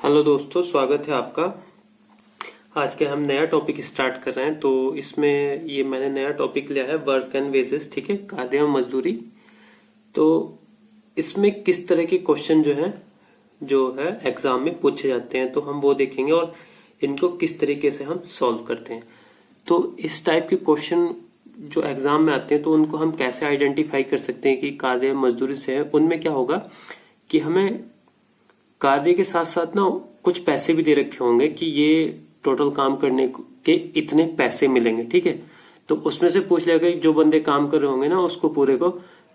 Hello दोस्तों, स्वागत है आपका। आज के हम नया टॉपिक स्टार्ट कर रहे हैं। तो इसमें ये मैंने नया टॉपिक लिया है वर्क एंड वेजेस, ठीक है, कार्य और मजदूरी। तो इसमें किस तरह के क्वेश्चन जो है एग्जाम में पूछे जाते हैं, तो हम वो देखेंगे और इनको किस तरीके से हम सॉल्व करते हैं। तो इस टाइप के क्वेश्चन जो एग्जाम में आते हैं तो उनको हम कैसे आइडेंटिफाई कर सकते हैं कि कार्य मजदूरी से है। उनमें क्या होगा कि हमें कार्य के साथ साथ ना कुछ पैसे भी दे रखे होंगे कि ये टोटल काम करने के इतने पैसे मिलेंगे, ठीक है। तो उसमें से पूछ लेगा कि जो बंदे काम कर रहे होंगे ना उसको पूरे को,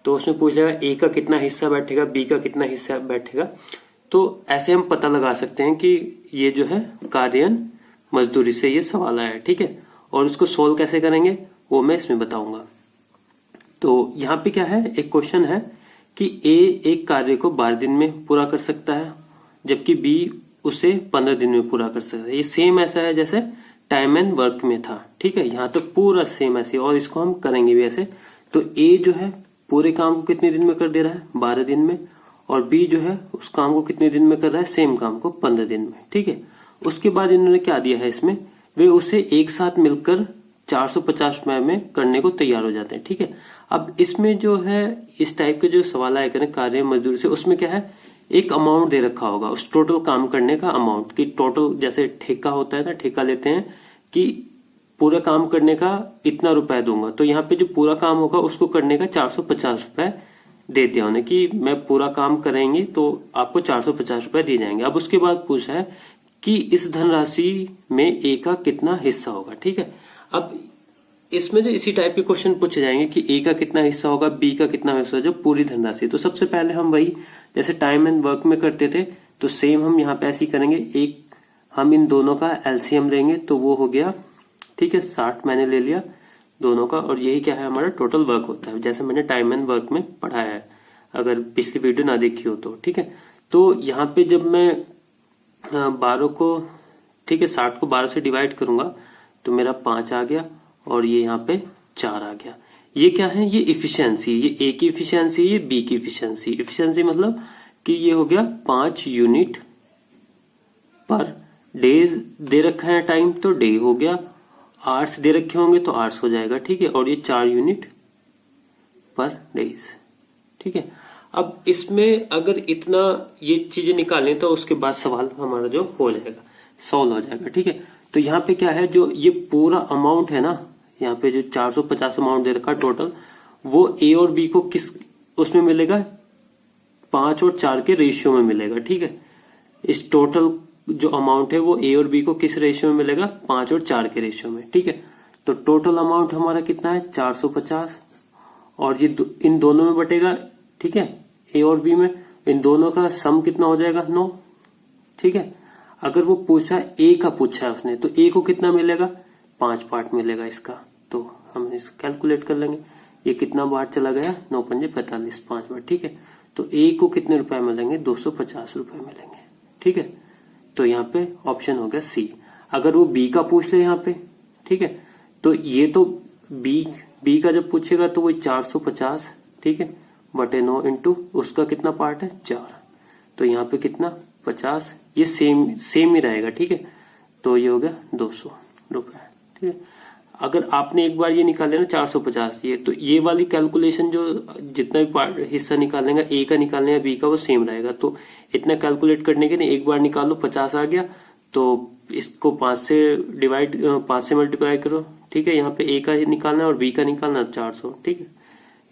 तो उसमें पूछ लेगा ए का कितना हिस्सा बैठेगा, बी का कितना हिस्सा बैठेगा। तो ऐसे हम पता लगा सकते हैं कि ये जो है कार्य मजदूरी से ये सवाल आया है, ठीक है। और उसको सोल्व कैसे करेंगे वो मैं इसमें बताऊंगा। तो यहाँ पे क्या है, एक क्वेश्चन है कि ए एक कार्य को 12 दिन में पूरा कर सकता है जबकि बी उसे 15 दिन में पूरा कर सकता है। ये सेम ऐसा है जैसे टाइम एंड वर्क में था, ठीक है। यहां तक पूरा सेम ऐसे, और इसको हम करेंगे भी ऐसे। तो ए जो है पूरे काम को कितने दिन में कर दे रहा है, 12 दिन में, और बी जो है उस काम को कितने दिन में कर रहा है, सेम काम को 15 दिन में, ठीक है। उसके बाद इन्होंने क्या दिया है इसमें, वे उसे एक साथ मिलकर 450 रुपए में करने को तैयार हो जाते हैं, ठीक है। अब इसमें जो है इस टाइप के जो सवाल आए करें कार्य मजदूरी से, उसमें क्या है, एक अमाउंट दे रखा होगा उस टोटल काम करने का अमाउंट की, टोटल जैसे ठेका होता है ना, ठेका लेते हैं कि पूरा काम करने का इतना रुपए दूंगा। तो यहाँ पे जो पूरा काम होगा उसको करने का 450 रुपए दे दिया उन्हें कि मैं पूरा काम करेंगी तो आपको 450 रुपए दिए जाएंगे। अब उसके बाद पूछा है कि इस धनराशि में ए का कितना हिस्सा होगा, ठीक है। अब इसमें जो इसी टाइप के क्वेश्चन पूछे जाएंगे कि ए का कितना हिस्सा होगा, बी का कितना हिस्सा, जो पूरी धनराशि। तो सबसे पहले हम वही जैसे टाइम एंड वर्क में करते थे तो सेम हम यहाँ पे ऐसे ही करेंगे। एक हम इन दोनों का एलसीएम लेंगे तो वो हो गया, ठीक है, 60 मैंने ले लिया दोनों का, और यही क्या है हमारा टोटल वर्क होता है, जैसे मैंने टाइम एंड वर्क में पढ़ाया है, अगर पिछली वीडियो ना देखी हो तो, ठीक है। तो यहाँ पे जब मैं 12 को, ठीक है, 60 को 12 से डिवाइड करूंगा तो मेरा 5 आ गया और ये यहाँ पे 4 आ गया। ये क्या है, ये इफिशियंसी, ये ए की इफिशियंसी, ये बी की इफिशियंसी। इफिशियंसी मतलब कि ये हो गया 5 यूनिट पर डेज दे रखा है टाइम, तो डे हो गया। आवर्स दे रखे होंगे तो आवर्स हो जाएगा, ठीक है। और ये 4 यूनिट पर डेज, ठीक है। अब इसमें अगर इतना ये चीजें निकालें तो उसके बाद सवाल हमारा जो हो जाएगा, सॉल्व हो जाएगा, ठीक है। तो यहाँ पे क्या है, जो ये पूरा अमाउंट है ना, यहाँ पे जो 450 अमाउंट दे रखा टोटल, वो ए और बी को किस उसमें मिलेगा, 5 और 4 के रेशियो में मिलेगा, ठीक है। इस टोटल जो अमाउंट है वो ए और बी को किस रेशियो में मिलेगा, 5 और 4 के रेशियो में, ठीक है। तो टोटल अमाउंट हमारा कितना है, 450, और ये इन दोनों में बटेगा, ठीक है, ए और बी में। इन दोनों का सम कितना हो जाएगा, 9, ठीक है। अगर वो पूछा ए का पूछा है उसने, तो ए को कितना मिलेगा, 5 पार्ट मिलेगा इसका। तो हम इसको कैलकुलेट कर लेंगे, ये कितना बार चला गया, 9 पंजे 45, 5 बार, ठीक है। तो ए को कितने रुपए मिलेंगे, 250 रुपए मिलेंगे, ठीक है। तो यहाँ पे ऑप्शन हो गया सी। अगर वो बी का पूछ ले यहाँ पे, ठीक है, तो ये तो बी का जब पूछेगा तो वो 450, ठीक है, बटे 9 इंटू उसका कितना पार्ट है, 4। तो यहाँ पे कितना, 50, ये सेम ही रहेगा, ठीक है। तो ये हो गया 200 रुपए, ठीक है। अगर आपने एक बार ये निकाल लेना 450, ये तो ये वाली कैलकुलेशन जो जितना भी हिस्सा निकालेगा, ए का निकालने या बी का, वो सेम रहेगा। तो इतना कैलकुलेट करने के लिए एक बार निकाल लो, 50 आ गया, तो इसको 5 से मल्टीप्लाई करो, ठीक है। यहाँ पे ए का निकालना है और बी का निकालना 400, ठीक है।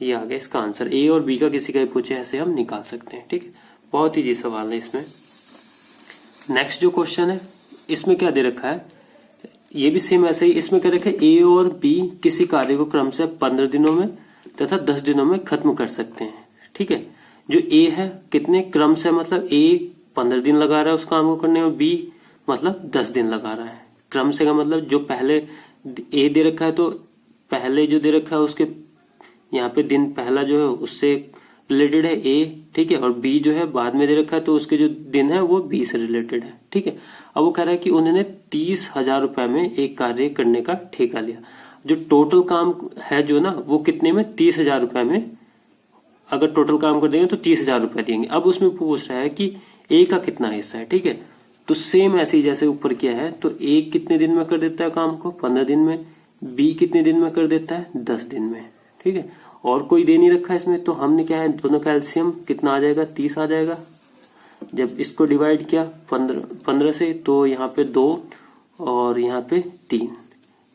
ये आ गया इसका आंसर। ए और बी का किसी का भी पूछे ऐसे हम निकाल सकते हैं, ठीक है। बहुत इजी सवाल है इसमें। नेक्स्ट जो क्वेश्चन है इसमें क्या दे रखा है, ये भी सेम ऐसे ही। इसमें क्या रखा है, ए और बी किसी कार्य को क्रम से 15 दिनों में तथा 10 दिनों में खत्म कर सकते हैं, ठीक है। जो ए है कितने क्रम से, मतलब ए 15 दिन लगा रहा है उस काम को करने में, बी मतलब 10 दिन लगा रहा है। क्रम से का मतलब जो पहले ए दे रखा है तो पहले जो दे रखा है उसके यहाँ पे दिन पहला जो है उससे रिलेटेड है ए, ठीक है। और बी जो है बाद में दे रखा है तो उसके जो दिन है वो बी से रिलेटेड है, ठीक है। अब वो कह रहा है कि उन्होंने 30,000 रुपए में एक कार्य करने का ठेका लिया। जो टोटल काम है जो ना, वो कितने में, 30,000 रुपए में अगर टोटल काम कर देंगे तो 30,000 रुपए देंगे। अब उसमें पूछ रहा है कि ए का कितना हिस्सा है, ठीक है। तो सेम ऐसे ही जैसे ऊपर किया है, तो ए कितने दिन में कर देता है काम को, 15 दिन में, बी कितने दिन में कर देता है, 10 दिन में। ठीक है, और कोई दे नहीं रखा है इसमें, तो हमने क्या है, दोनों का एलसीएम कितना आ जाएगा, 30 आ जाएगा। जब इसको डिवाइड किया 15 से, तो यहाँ पे 2 और यहाँ पे 3,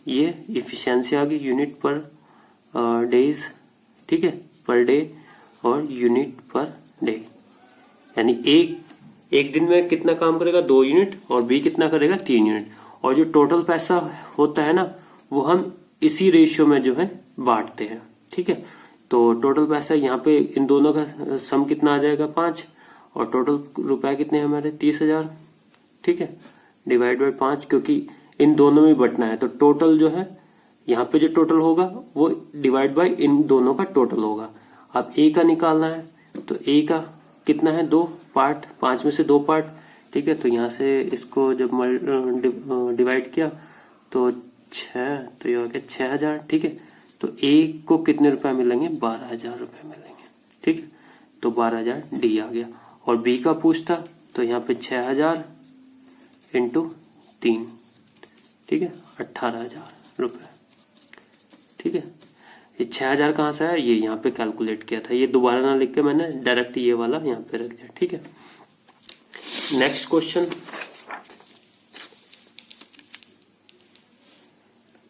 ये इफिशियंसी आ गई यूनिट पर डेज। ठीक है, पर डे और यूनिट पर डे, यानी एक दिन में कितना काम करेगा, 2 यूनिट, और बी कितना करेगा, 3 यूनिट। और जो टोटल पैसा होता है ना, वो हम इसी रेशियो में जो है बांटते हैं। ठीक है, तो टोटल पैसा यहाँ पे इन दोनों का सम कितना आ जाएगा, 5, और टोटल रुपए कितने हैं हमारे, 30,000। ठीक है, डिवाइड बाय 5, क्योंकि इन दोनों में बटना है, तो टोटल जो है यहाँ पे जो टोटल होगा वो डिवाइड बाय इन दोनों का टोटल होगा। अब ए का निकालना है, तो ए का कितना है, 2 पार्ट, 5 में से 2 पार्ट। ठीक है, तो यहाँ से इसको जब डिवाइड किया तो 6, तो ये हो गया 6,000। ठीक है, तो ए को कितने रुपए मिलेंगे, 12,000 रुपए मिलेंगे। ठीक है, तो 12,000 डी आ गया। और बी का पूछता, तो यहाँ पे 6,000 इंटू 3, ठीक है, 18,000 रुपए। ठीक है, ये 6,000 कहां से आया, ये यहाँ पे कैलकुलेट किया था, ये दोबारा ना लिख के मैंने डायरेक्ट ये वाला यहाँ पे रख दिया। ठीक है, नेक्स्ट क्वेश्चन,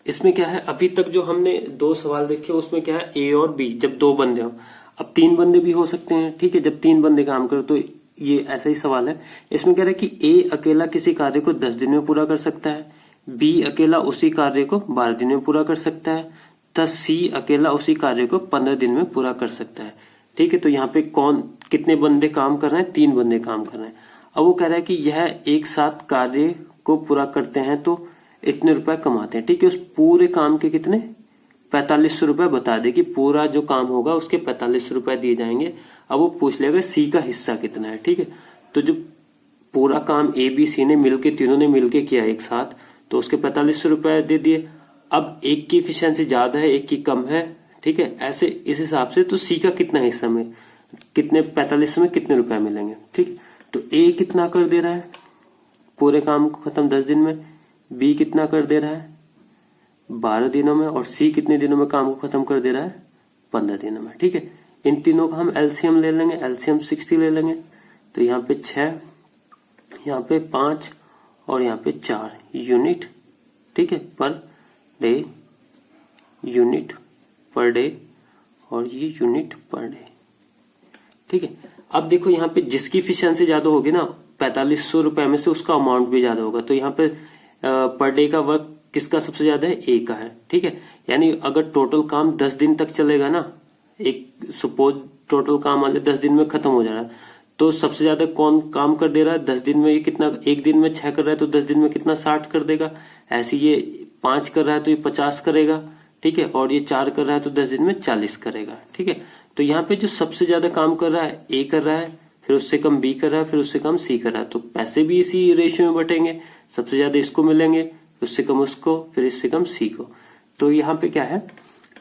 इसमें क्या है, अभी तक जो हमने 2 सवाल देखे उसमें क्या है, ए और बी जब 2 बंदे हो, अब 3 बंदे भी हो सकते हैं। ठीक है, जब 3 बंदे काम करो, तो ये ऐसा ही सवाल है। इसमें कह रहा है कि ए अकेला किसी कार्य को 10 दिन में पूरा कर सकता है, बी अकेला उसी कार्य को 12 दिन में पूरा कर सकता है, तथा सी अकेला उसी कार्य को 15 दिन में पूरा कर सकता है। ठीक है, तो यहाँ पे कौन कितने बंदे काम कर रहे हैं, 3 बंदे काम कर रहे हैं। अब वो कह रहा है कि यह एक साथ कार्य को पूरा करते हैं तो इतने रुपए कमाते हैं। ठीक है, उस पूरे काम के कितने, 4500 रुपए बता दे कि पूरा जो काम होगा उसके 4500 रुपए दिए जाएंगे। अब वो पूछ लेगा सी का हिस्सा कितना है। ठीक है, तो जो पूरा काम ए बी सी ने मिलके, तीनों ने मिलके किया एक साथ, तो उसके 4500 रुपए दे दिए। अब एक की एफिशिएंसी ज्यादा है, एक की कम है। ठीक है, ऐसे इस हिसाब से तो सी का कितना हिस्सा में, कितने 45 में कितने रुपए मिलेंगे। ठीक है, तो ए कितना कर दे रहा है पूरे काम को खत्म 10 दिन में, बी कितना कर दे रहा है 12 दिनों में, और सी कितने दिनों में काम को खत्म कर दे रहा है 15 दिनों में। ठीक है, इन तीनों का हम एलसीएम ले लेंगे, एलसीएम 60 ले लेंगे। तो यहाँ पे 6, यहाँ पे 5 और यहाँ पे 4 यूनिट। ठीक है, per day, unit per day, और ये यूनिट पर डे। ठीक है, अब देखो यहाँ पे जिसकी एफिशिएंसी ज्यादा होगी ना, 4500 रुपए में से उसका अमाउंट भी ज्यादा होगा। तो यहाँ पे पर डे का वर्क किसका सबसे ज्यादा है, ए का है। ठीक है, यानी अगर टोटल काम 10 दिन तक चलेगा ना, एक सपोज टोटल काम वाले 10 दिन में खत्म हो जा रहा है, तो सबसे ज्यादा कौन काम कर दे रहा है 10 दिन में, ये कितना, एक दिन में 6 कर रहा है तो 10 दिन में कितना 60 कर देगा। ऐसे ये 5 कर रहा है तो ये 50 करेगा। ठीक है, और ये 4 कर रहा है तो 10 दिन में 40 करेगा। ठीक है, तो यहाँ पे जो सबसे ज्यादा काम कर रहा है ए कर रहा है, फिर उससे कम बी कर रहा है, फिर उससे कम सी कर रहा है, तो पैसे भी इसी रेशियो में बटेंगे, सबसे ज्यादा इसको मिलेंगे, उससे कम उसको, फिर इससे कम सी को। तो यहाँ पे क्या है,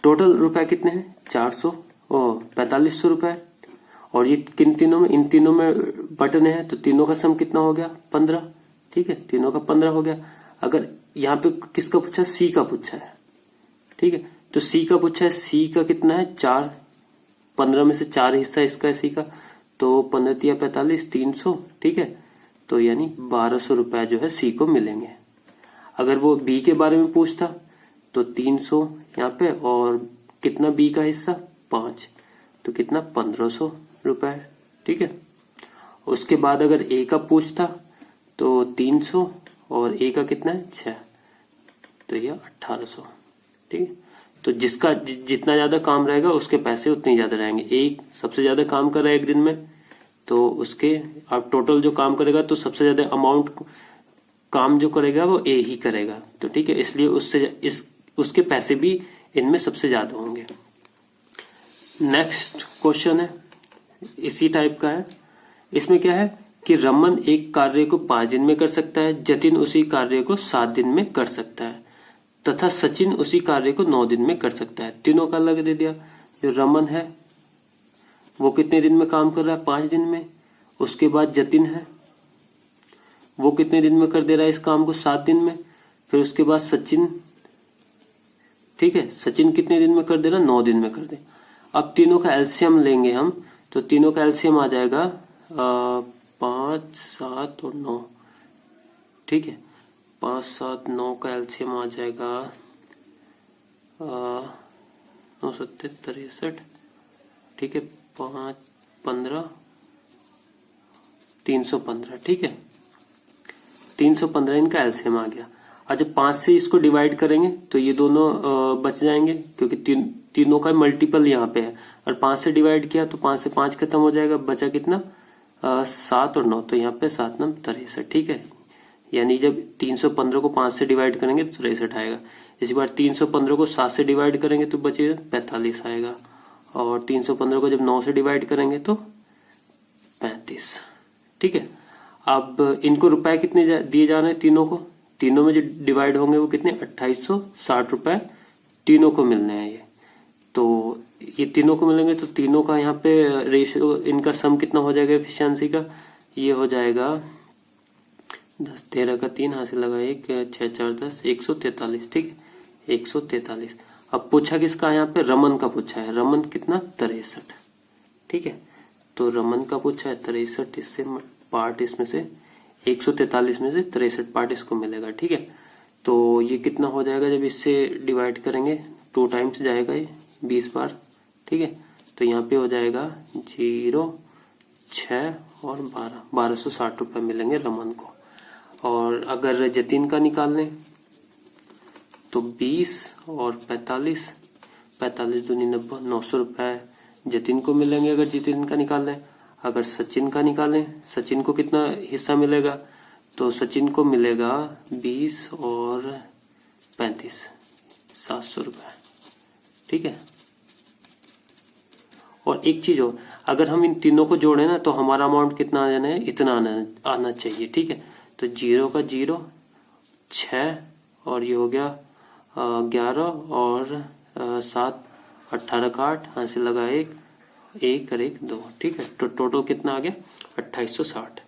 टोटल रुपए कितने हैं 4500 रुपए, और ये किन तीनों में, इन तीनों में बटने हैं, तो तीनों का सम कितना हो गया 15। ठीक है, तीनों का 15 हो गया। अगर यहाँ पे किसका पूछा, सी का पूछा है। ठीक है, तो सी का पूछा है, सी का कितना है 4, 15 में से 4 हिस्सा इसका है सी का, तो 15 तिया 45, 300। ठीक है, तो यानी 1200 रुपए जो है सी को मिलेंगे। अगर वो बी के बारे में पूछता तो 300 यहाँ पे, और कितना बी का हिस्सा 5, तो कितना 1500 रुपए। ठीक है, उसके बाद अगर ए का पूछता तो 300, और ए का कितना है 6, तो ये 1800। ठीक है, तो जिसका जितना ज्यादा काम रहेगा उसके पैसे उतने ज्यादा रहेंगे। एक सबसे ज्यादा काम कर रहा है एक दिन में, तो उसके अब टोटल जो काम करेगा तो सबसे ज्यादा अमाउंट काम जो करेगा वो ए ही करेगा। तो ठीक है, इसलिए उसके पैसे भी इनमें सबसे ज्यादा होंगे। नेक्स्ट क्वेश्चन है, इसी टाइप का है। इसमें क्या है कि रमन एक कार्य को 5 दिन में कर सकता है, जतिन उसी कार्य को 7 दिन में कर सकता है, तथा सचिन उसी कार्य को 9 दिन में कर सकता है। तीनों का अलग दे दिया। जो रमन है वो कितने दिन में काम कर रहा है 5 दिन में। उसके बाद जतिन है वो कितने दिन में कर दे रहा है इस काम को? 7 दिन में। फिर उसके बाद सचिन, ठीक है, सचिन कितने दिन में कर दे रहा? 9 दिन में कर दे। अब तीनों का एलसीएम लेंगे हम, तो तीनों का एलसीएम आ जाएगा 5, 7 और 9, ठीक है। 5, 7, 9 का एलसीएम आ जाएगा 9, 7, 63, ठीक है। 5, 15, 315, ठीक है। 315 इनका एलसीएम आ गया। और जब 5 से इसको डिवाइड करेंगे तो ये दोनों बच जाएंगे, क्योंकि तीनों का मल्टीपल यहाँ पे है। और 5 से डिवाइड किया तो 5 से 5 खत्म हो जाएगा, बचा कितना? 7 और 9, तो यहाँ पे 7 9 63, ठीक है। यानी जब 315 को 5 से डिवाइड करेंगे तो 63 आएगा। इसी बार 315 को 7 से डिवाइड करेंगे तो बचेगा 45 आएगा। और 315 को जब 9 से डिवाइड करेंगे तो 35, ठीक है। अब इनको रुपए कितने दिए जा रहे हैं तीनों को? तीनों में जो डिवाइड होंगे वो कितने? 2860 रुपए तीनों को मिलने हैं ये। तो ये तीनों को मिलेंगे तो तीनों का यहाँ पे रेशियो, इनका सम कितना हो जाएगा एफिशिएंसी का? ये हो जाएगा 10 13 का 3 हासिल लगा 1 6 4 10 143, ठीक है, 143। अब पूछा किसका? यहाँ पे रमन का पूछा है। रमन कितना? 63, ठीक है। तो रमन का पूछा है 63, इससे पार्ट इसमें से 143 में से 63 पार्ट इसको मिलेगा, ठीक है। तो ये कितना हो जाएगा जब इससे डिवाइड करेंगे? 2 टाइम्स जाएगा ये 20 बार, ठीक है। तो यहाँ पे हो जाएगा 0, 6 और 12, 1260 रुपए मिलेंगे रमन को। और अगर जतिन का निकाल लें तो 20 और 45, 45 दूनी 90, 900 रुपए जतिन को मिलेंगे अगर जतिन का निकाल लें। अगर सचिन का निकालें, सचिन को कितना हिस्सा मिलेगा? तो सचिन को मिलेगा 20 और 35, 700 रुपए, ठीक है। और एक चीज हो, अगर हम इन तीनों को जोड़े ना तो हमारा अमाउंट कितना आ जाना है? इतना आना चाहिए, ठीक है। तो 0 का 0, 6 और ये हो गया 11 और 7, 18 का 8 हासिल लगा 1 और 1 2, ठीक है। तो टोटल कितना आ गया? 2860।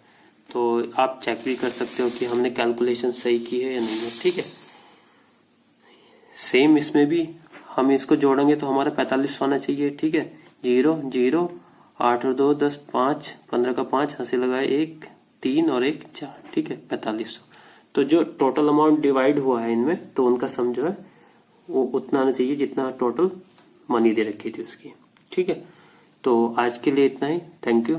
तो आप चेक भी कर सकते हो कि हमने कैलकुलेशन सही की है या नहीं है, ठीक है। सेम इसमें भी हम इसको जोड़ेंगे तो हमारा 4500 आना चाहिए, ठीक है। 0 0 8 और 2 10 5 15 का 5 हासिल लगाए 1 3 और 1 4, ठीक है, 4500। तो जो टोटल अमाउंट डिवाइड हुआ है इनमें, तो उनका सम जो है वो उतना आना चाहिए जितना टोटल मनी दे रखी थी उसकी, ठीक है। तो आज के लिए इतना ही। Thank you.